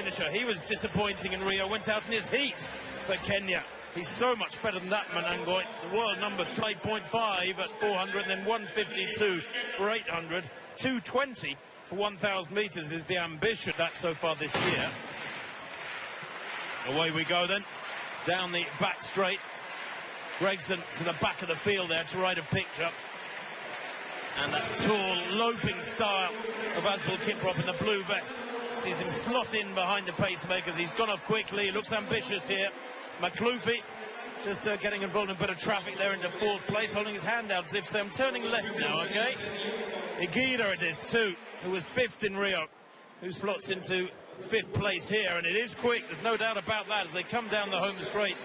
finisher. He was disappointing in Rio, went out in his heat for Kenya. He's so much better than that Manangoi. The world number 3.5 at 400, and then 152 for 800. 220 for 1,000 metres is the ambition. That so far this year. Away we go then, down the back straight. Gregson to the back of the field there to write a picture. And that tall, loping style of Asbel Kiprop in the blue vest. Sees him slot in behind the pacemakers. He's gone off quickly. He looks ambitious here. Makhloufi just getting involved in a bit of traffic there into fourth place, holding his hand out as if saying, I'm turning left now, okay? Igida it is too, who was fifth in Rio, who slots into fifth place here, and it is quick, there's no doubt about that, as they come down the home straight.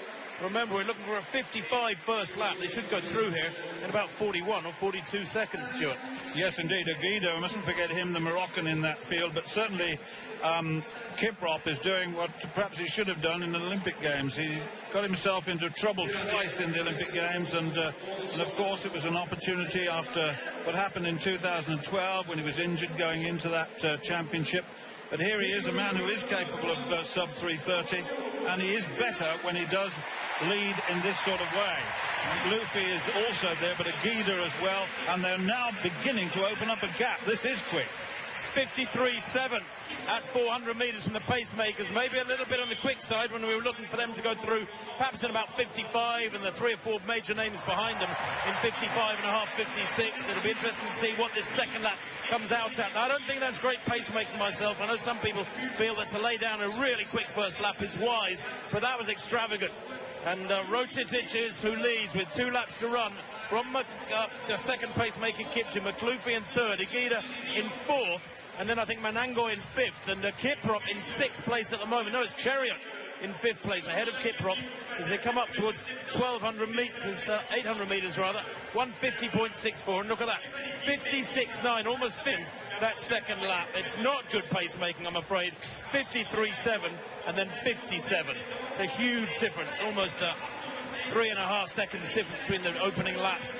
Remember, we're looking for a 55 first lap. They should go through here in about 41 or 42 seconds, Stuart. Yes, indeed. Igida, we mustn't forget him, the Moroccan in that field, but certainly Kiprop is doing what perhaps he should have done in the Olympic Games. He got himself into trouble twice in the Olympic Games, and of course it was an opportunity after what happened in 2012 when he was injured going into that championship. But here he is, a man who is capable of sub 330, and he is better when he does lead in this sort of way. Makhloufi is also there, but Igida as well, and they're now beginning to open up a gap. This is quick. 53.7 at 400 metres from the pacemakers, maybe a little bit on the quick side when we were looking for them to go through, perhaps in about 55, and the 3 or 4 major names behind them in 55 and a half, 56. It'll be interesting to see what this second lap comes out at. Now, I don't think that's great pacemaking myself. I know some people feel that to lay down a really quick first lap is wise, but that was extravagant. And Rotitic is who leads with 2 laps to run from the second pacemaker Kip to Makhloufi in third, Igida in fourth, and then I think Manangoi in fifth, and Kiprop in sixth place at the moment. No, it's Chariot in fifth place, ahead of Kiprop, as they come up towards 1,200 metres, 800 metres rather, 150.64, and look at that, 56.9, almost fins that second lap. It's not good pacemaking, I'm afraid. 53.7 and then 57. It's a huge difference, almost 3.5 seconds difference between the opening laps.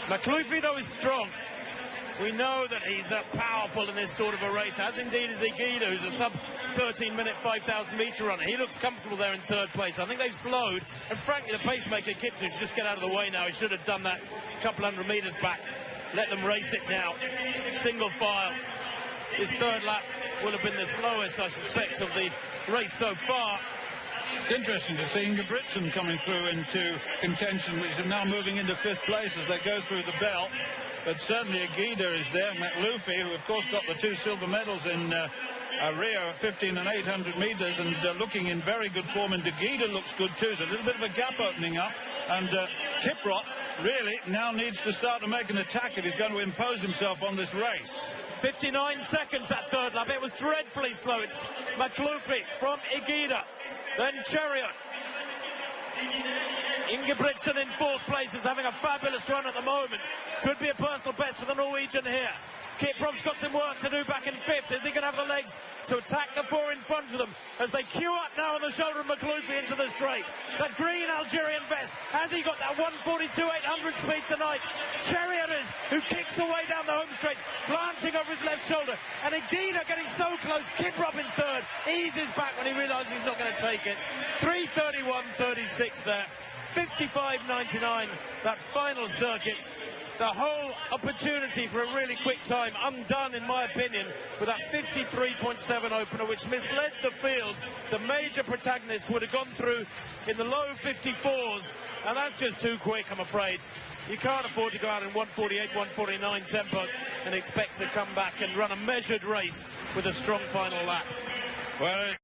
Makhloufi, though, is strong. We know that he's powerful in this sort of a race, as indeed is Igida, who's a sub-13-minute 5,000-metre runner. He looks comfortable there in third place. I think they've slowed, and frankly, the pacemaker Kipton should just get out of the way now. He should have done that a couple hundred metres back. Let them race it now. Single file. His third lap will have been the slowest, I suspect, of the race so far. It's interesting to see Ingebrigtsen coming through into contention, which is now moving into fifth place as they go through the bell. But certainly Igida is there. Makhloufi, who of course got the 2 silver medals in Rio at 15 and 800 metres, and looking in very good form. And Igida looks good too. So a little bit of a gap opening up. And Kiprop really now needs to start to make an attack if he's going to impose himself on this race. 59 seconds that third lap. It was dreadfully slow. It's Makhloufi from Igida. Then Chariot. Ingebrigtsen in fourth place is having a fabulous run at the moment. Could be a personal best for the Norwegian here. Kiprop's got some work to do back in fifth. Is he going to have the legs to attack the 4 in front of them as they queue up now on the shoulder of Makhloufi into the straight? That green Algerian vest, has he got that 142.800 speed tonight? Chariot is, who kicks the way down the home straight, glancing over his left shoulder. And Igida getting so close. Kiprop in third, eases back when he realises he's not going to take it. 3:31.36 there. 55.99, that final circuit. The whole opportunity for a really quick time undone, in my opinion, with that 53.7 opener, which misled the field. The major protagonists would have gone through in the low 54s, and that's just too quick, I'm afraid. You can't afford to go out in 148, 149 tempo and expect to come back and run a measured race with a strong final lap. Well,